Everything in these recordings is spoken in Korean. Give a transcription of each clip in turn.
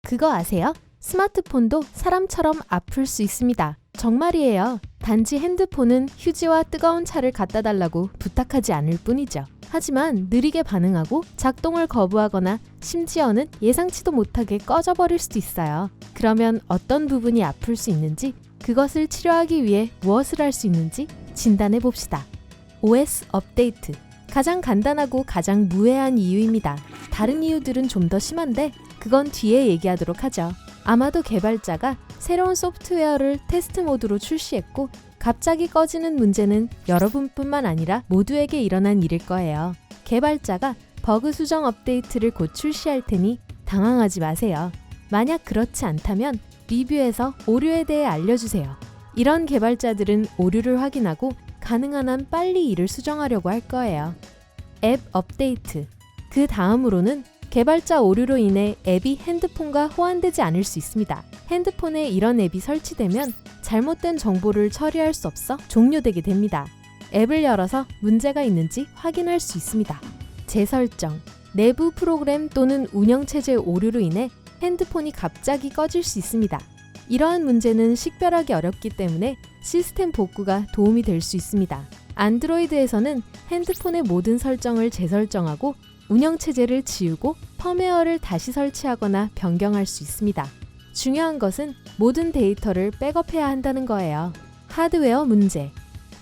그거 아세요? 스마트폰도 사람처럼 아플 수 있습니다. 정말이에요. 단지 핸드폰은 휴지와 뜨거운 차를 갖다 달라고 부탁하지 않을 뿐이죠. 하지만 느리게 반응하고 작동을 거부하거나 심지어는 예상치도 못하게 꺼져버릴 수도 있어요. 그러면 어떤 부분이 아플 수 있는지, 그것을 치료하기 위해 무엇을 할 수 있는지 진단해 봅시다. OS 업데이트. 가장 간단하고 가장 무해한 이유입니다. 다른 이유들은 좀 더 심한데 그건 뒤에 얘기하도록 하죠. 아마도 개발자가 새로운 소프트웨어를 테스트 모드로 출시했고 갑자기 꺼지는 문제는 여러분뿐만 아니라 모두에게 일어난 일일 거예요. 개발자가 버그 수정 업데이트를 곧 출시할 테니 당황하지 마세요. 만약 그렇지 않다면 리뷰에서 오류에 대해 알려주세요. 이런 개발자들은 오류를 확인하고 가능한 한 빨리 이를 수정하려고 할 거예요. 앱 업데이트. 그 다음으로는 개발자 오류로 인해 앱이 핸드폰과 호환되지 않을 수 있습니다. 핸드폰에 이런 앱이 설치되면 잘못된 정보를 처리할 수 없어 종료되게 됩니다. 앱을 열어서 문제가 있는지 확인할 수 있습니다. 재설정. 내부 프로그램 또는 운영체제 오류로 인해 핸드폰이 갑자기 꺼질 수 있습니다. 이러한 문제는 식별하기 어렵기 때문에 시스템 복구가 도움이 될 수 있습니다. 안드로이드에서는 핸드폰의 모든 설정을 재설정하고 운영체제를 지우고 펌웨어를 다시 설치하거나 변경할 수 있습니다. 중요한 것은 모든 데이터를 백업해야 한다는 거예요. 하드웨어 문제.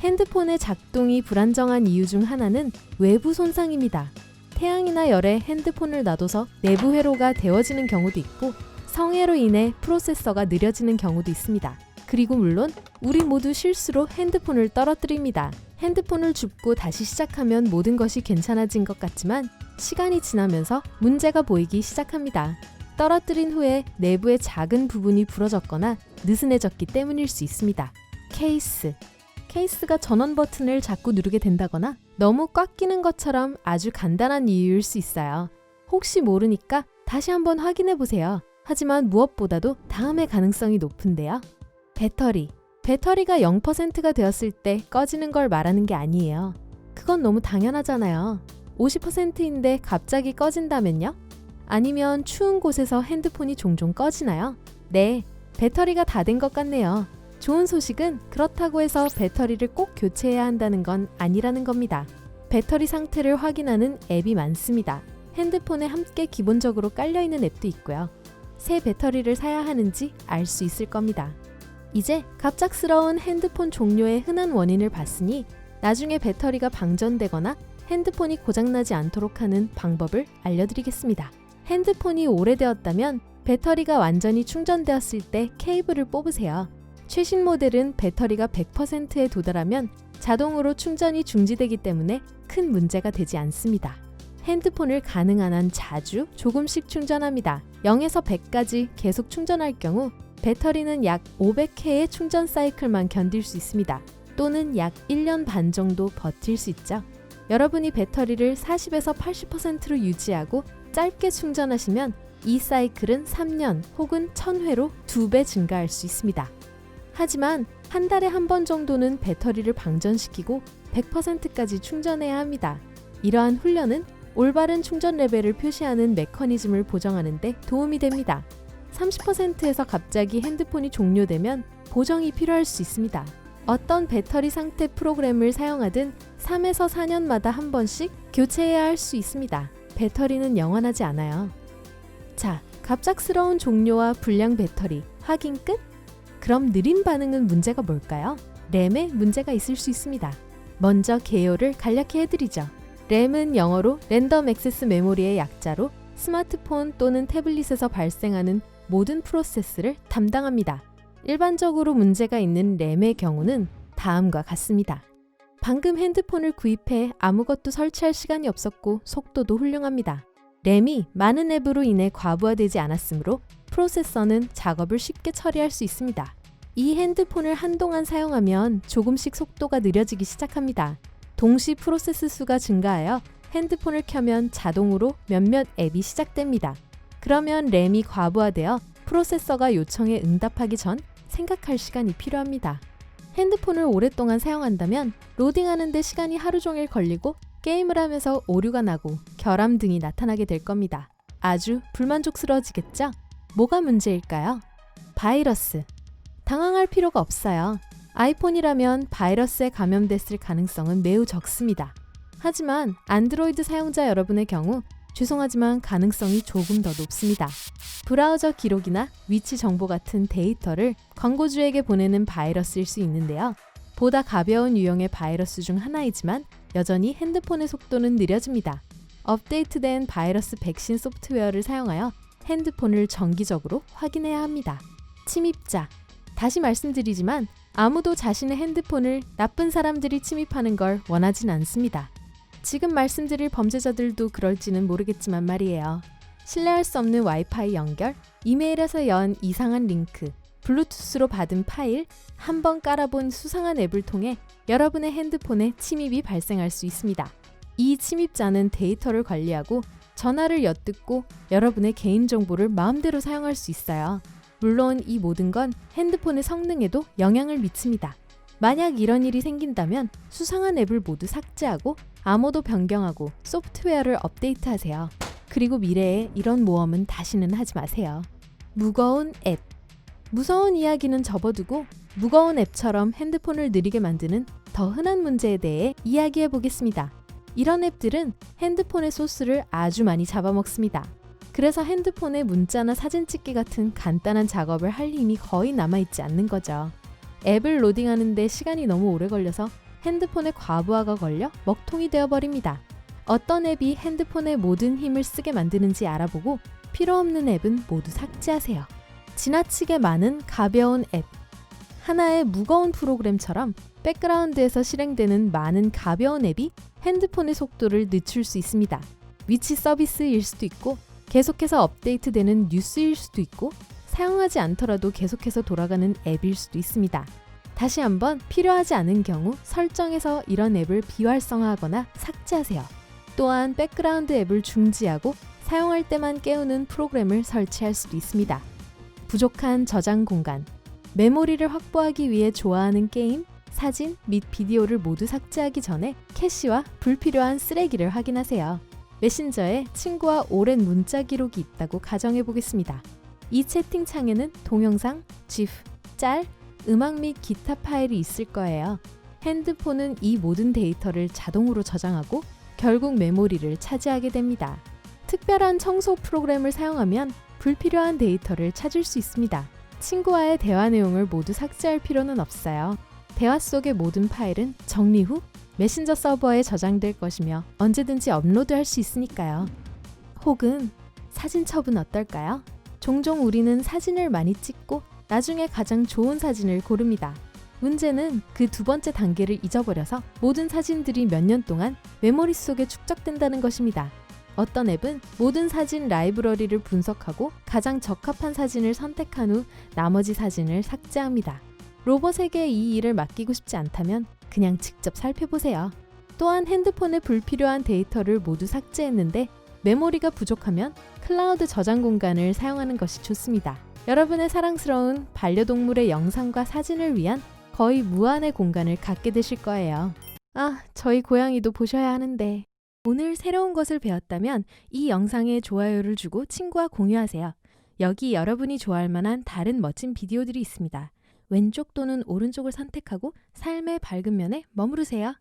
핸드폰의 작동이 불안정한 이유 중 하나는 외부 손상입니다. 태양이나 열에 핸드폰을 놔둬서 내부 회로가 데워지는 경우도 있고 성애로 인해 프로세서가 느려지는 경우도 있습니다. 그리고 물론 우리 모두 실수로 핸드폰을 떨어뜨립니다. 핸드폰을 줍고 다시 시작하면 모든 것이 괜찮아진 것 같지만 시간이 지나면서 문제가 보이기 시작합니다. 떨어뜨린 후에 내부의 작은 부분이 부러졌거나 느슨해졌기 때문일 수 있습니다. 케이스. 케이스가 전원 버튼을 자꾸 누르게 된다거나 너무 꽉 끼는 것처럼 아주 간단한 이유일 수 있어요. 혹시 모르니까 다시 한번 확인해 보세요. 하지만 무엇보다도 다음의 가능성이 높은데요. 배터리. 배터리가 0%가 되었을 때 꺼지는 걸 말하는 게 아니에요. 그건 너무 당연하잖아요. 50%인데 갑자기 꺼진다면요? 아니면 추운 곳에서 핸드폰이 종종 꺼지나요? 네, 배터리가 다 된 것 같네요. 좋은 소식은 그렇다고 해서 배터리를 꼭 교체해야 한다는 건 아니라는 겁니다. 배터리 상태를 확인하는 앱이 많습니다. 핸드폰에 함께 기본적으로 깔려있는 앱도 있고요. 새 배터리를 사야 하는지 알 수 있을 겁니다. 이제 갑작스러운 핸드폰 종료의 흔한 원인을 봤으니 나중에 배터리가 방전되거나 핸드폰이 고장나지 않도록 하는 방법을 알려드리겠습니다. 핸드폰이 오래되었다면 배터리가 완전히 충전되었을 때 케이블을 뽑으세요. 최신 모델은 배터리가 100%에 도달하면 자동으로 충전이 중지되기 때문에 큰 문제가 되지 않습니다. 핸드폰을 가능한 한 자주 조금씩 충전합니다. 0에서 100까지 계속 충전할 경우 배터리는 약 500회의 충전 사이클만 견딜 수 있습니다. 또는 약 1년 반 정도 버틸 수 있죠. 여러분이 배터리를 40에서 80%로 유지하고 짧게 충전하시면 이 사이클은 3년 혹은 1000회로 2배 증가할 수 있습니다. 하지만 한 달에 한 번 정도는 배터리를 방전시키고 100%까지 충전해야 합니다. 이러한 훈련은 올바른 충전 레벨을 표시하는 메커니즘을 보정하는 데 도움이 됩니다. 30%에서 갑자기 핸드폰이 종료되면 보정이 필요할 수 있습니다. 어떤 배터리 상태 프로그램을 사용하든 3에서 4년마다 한 번씩 교체해야 할 수 있습니다. 배터리는 영원하지 않아요. 자, 갑작스러운 종료와 불량 배터리 확인 끝? 그럼 느린 반응은 문제가 뭘까요? 램에 문제가 있을 수 있습니다. 먼저 개요를 간략히 해드리죠. 램은 영어로 랜덤 액세스 메모리의 약자로 스마트폰 또는 태블릿에서 발생하는 모든 프로세스를 담당합니다. 일반적으로 문제가 있는 램의 경우는 다음과 같습니다. 방금 핸드폰을 구입해 아무것도 설치할 시간이 없었고 속도도 훌륭합니다. 램이 많은 앱으로 인해 과부하되지 않았으므로 프로세서는 작업을 쉽게 처리할 수 있습니다. 이 핸드폰을 한동안 사용하면 조금씩 속도가 느려지기 시작합니다. 동시 프로세스 수가 증가하여 핸드폰을 켜면 자동으로 몇몇 앱이 시작됩니다. 그러면 램이 과부하되어 프로세서가 요청에 응답하기 전 생각할 시간이 필요합니다. 핸드폰을 오랫동안 사용한다면 로딩하는 데 시간이 하루 종일 걸리고 게임을 하면서 오류가 나고 결함 등이 나타나게 될 겁니다. 아주 불만족스러워지겠죠? 뭐가 문제일까요? 바이러스. 당황할 필요가 없어요. 아이폰이라면 바이러스에 감염됐을 가능성은 매우 적습니다. 하지만 안드로이드 사용자 여러분의 경우 죄송하지만 가능성이 조금 더 높습니다. 브라우저 기록이나 위치 정보 같은 데이터를 광고주에게 보내는 바이러스일 수 있는데요. 보다 가벼운 유형의 바이러스 중 하나이지만 여전히 핸드폰의 속도는 느려집니다. 업데이트된 바이러스 백신 소프트웨어를 사용하여 핸드폰을 정기적으로 확인해야 합니다. 침입자. 다시 말씀드리지만 아무도 자신의 핸드폰을 나쁜 사람들이 침입하는 걸 원하진 않습니다. 지금 말씀드릴 범죄자들도 그럴지는 모르겠지만 말이에요. 신뢰할 수 없는 와이파이 연결, 이메일에서 연 이상한 링크, 블루투스로 받은 파일, 한번 깔아본 수상한 앱을 통해 여러분의 핸드폰에 침입이 발생할 수 있습니다. 이 침입자는 데이터를 관리하고 전화를 엿듣고 여러분의 개인정보를 마음대로 사용할 수 있어요. 물론 이 모든 건 핸드폰의 성능에도 영향을 미칩니다. 만약 이런 일이 생긴다면 수상한 앱을 모두 삭제하고 암호도 변경하고 소프트웨어를 업데이트하세요. 그리고 미래에 이런 모험은 다시는 하지 마세요. 무거운 앱. 무서운 이야기는 접어두고 무거운 앱처럼 핸드폰을 느리게 만드는 더 흔한 문제에 대해 이야기해 보겠습니다. 이런 앱들은 핸드폰의 소스를 아주 많이 잡아먹습니다. 그래서 핸드폰에 문자나 사진 찍기 같은 간단한 작업을 할 힘이 거의 남아있지 않는 거죠. 앱을 로딩하는데 시간이 너무 오래 걸려서 핸드폰에 과부하가 걸려 먹통이 되어버립니다. 어떤 앱이 핸드폰의 모든 힘을 쓰게 만드는지 알아보고 필요 없는 앱은 모두 삭제하세요. 지나치게 많은 가벼운 앱. 하나의 무거운 프로그램처럼 백그라운드에서 실행되는 많은 가벼운 앱이 핸드폰의 속도를 늦출 수 있습니다. 위치 서비스일 수도 있고 계속해서 업데이트되는 뉴스일 수도 있고 사용하지 않더라도 계속해서 돌아가는 앱일 수도 있습니다. 다시 한번 필요하지 않은 경우 설정에서 이런 앱을 비활성화하거나 삭제하세요. 또한 백그라운드 앱을 중지하고 사용할 때만 깨우는 프로그램을 설치할 수도 있습니다. 부족한 저장 공간. 메모리를 확보하기 위해 좋아하는 게임, 사진 및 비디오를 모두 삭제하기 전에 캐시와 불필요한 쓰레기를 확인하세요. 메신저에 친구와 오랜 문자 기록이 있다고 가정해 보겠습니다. 이 채팅창에는 동영상, GIF, 짤, 음악 및 기타 파일이 있을 거예요. 핸드폰은 이 모든 데이터를 자동으로 저장하고 결국 메모리를 차지하게 됩니다. 특별한 청소 프로그램을 사용하면 불필요한 데이터를 찾을 수 있습니다. 친구와의 대화 내용을 모두 삭제할 필요는 없어요. 대화 속의 모든 파일은 정리 후 메신저 서버에 저장될 것이며 언제든지 업로드할 수 있으니까요. 혹은 사진첩은 어떨까요? 종종 우리는 사진을 많이 찍고 나중에 가장 좋은 사진을 고릅니다. 문제는 그 두 번째 단계를 잊어버려서 모든 사진들이 몇 년 동안 메모리 속에 축적된다는 것입니다. 어떤 앱은 모든 사진 라이브러리를 분석하고 가장 적합한 사진을 선택한 후 나머지 사진을 삭제합니다. 로봇에게 이 일을 맡기고 싶지 않다면 그냥 직접 살펴보세요. 또한 핸드폰에 불필요한 데이터를 모두 삭제했는데 메모리가 부족하면 클라우드 저장 공간을 사용하는 것이 좋습니다. 여러분의 사랑스러운 반려동물의 영상과 사진을 위한 거의 무한의 공간을 갖게 되실 거예요. 아, 저희 고양이도 보셔야 하는데. 오늘 새로운 것을 배웠다면 이 영상에 좋아요를 주고 친구와 공유하세요. 여기 여러분이 좋아할 만한 다른 멋진 비디오들이 있습니다. 왼쪽 또는 오른쪽을 선택하고 삶의 밝은 면에 머무르세요.